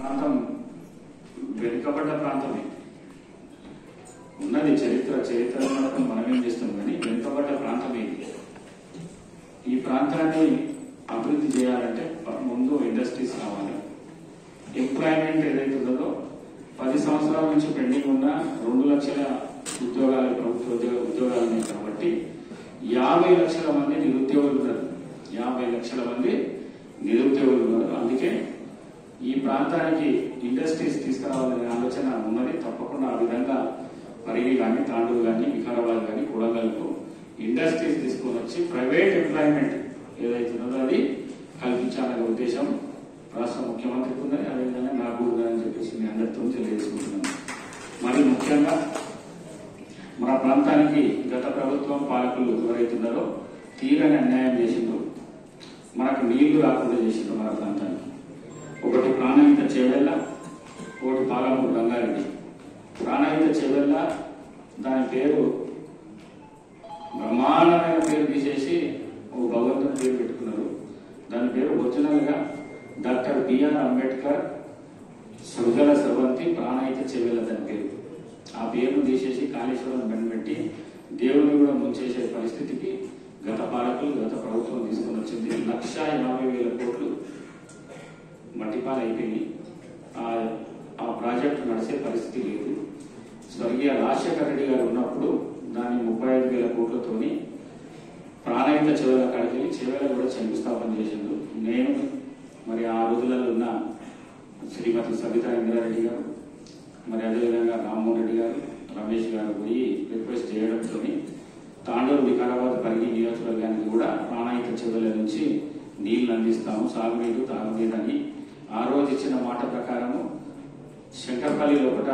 ప్రాంతం వెనుకబడ్డ ప్రాంతమే ఉన్నది. చరిత్ర మనం ఏం చేస్తాం కానీ వెనుకబడ్డ ప్రాంతం ఇది. ఈ ప్రాంతాన్ని అభివృద్ధి చేయాలంటే ముందు ఇండస్ట్రీస్ కావాలి. ఎంప్లాయ్మెంట్ ఏదైతే ఉన్నదో 10 సంవత్సరాల నుంచి పెండింగ్ ఉన్న 2 లక్షల ఉద్యోగాలు ప్రభుత్వ ఉద్యోగాలు ఉన్నాయి కాబట్టి 50 లక్షల మంది నిరుద్యోగులు ఉన్నారు. 50 లక్షల మంది నిరుద్యోగులు ఉన్నారు. అందుకే ఈ ప్రాంతానికి ఇండస్ట్రీస్ తీసుకురావాలనే ఆలోచన ఉన్నది. తప్పకుండా ఆ విధంగా పరిగి కానీ, తాండూరు కానీ, వికారాబాద్ కానీ, కొడంగల్కు ఇండస్ట్రీస్ తీసుకొని వచ్చి ప్రైవేట్ ఎంప్లాయ్మెంట్ ఏదైతే ఉన్నదో అది కల్పించాలనే ఉద్దేశం రాష్ట్ర ముఖ్యమంత్రికి ఉన్నది. అదేవిధంగా నాకు ఉందని చెప్పేసి మీ అందరితో తెలియజేసుకుంటున్నాను. మరి ముఖ్యంగా మన ప్రాంతానికి గత ప్రభుత్వం పాలకులు ఎవరైతున్నారో తీరని అన్యాయం చేసిండ్రు. మనకు నీళ్లు రాకుండా చేసిండ్రు. మన ప్రాంతానికి ఒకటి ప్రాణహిత చేవెళ్ళ, ఒకటి పాలమూరు రంగారెడ్డి. ప్రాణహిత చేవెళ్ళ దాని పేరు బ్రహ్మాండమైన పేరు తీసేసి ఓ భగవంతుని పేరు పెట్టుకున్నారు. దాని పేరు ఒరిజినల్ గా డాక్టర్ బిఆర్ అంబేద్కర్ సృజల స్రవంతి ప్రాణహిత చేవెళ్ళ దాని పేరు. ఆ పేరును తీసేసి కాళేశ్వరం బెండబెట్టి దేవుని కూడా ముంచేసే పరిస్థితికి గత పాలకులు గత ప్రభుత్వం తీసుకుని వచ్చింది. 1,50,000 కోట్లు మట్టిపాలు అయిపోయింది. ఆ ప్రాజెక్టు నడిచే పరిస్థితి లేదు. స్వర్గీయ రాజశేఖర రెడ్డి గారు ఉన్నప్పుడు దాన్ని 35,000 కోట్లతోని ప్రాణహిత చెవెల కాడికి చెవెల కూడా శంకుస్థాపన చేసిండు. నేను మరి ఆ రోజులలో ఉన్న శ్రీమతి సబితా ఇంద్రారెడ్డి గారు, మరి అదేవిధంగా రామ్మోహన్ రెడ్డి గారు, రమేష్ గారు పోయి రిక్వెస్ట్ చేయడంతో తాండూరు, వికారాబాద్, పరిగి నియోజకవర్గానికి కూడా ప్రాణహిత చెవెల నుంచి నీళ్లు అందిస్తాము, సాగునీరు, తాగునీరు అని ఆ రోజు ఇచ్చిన మాట ప్రకారము శంకర్పల్లి లోపల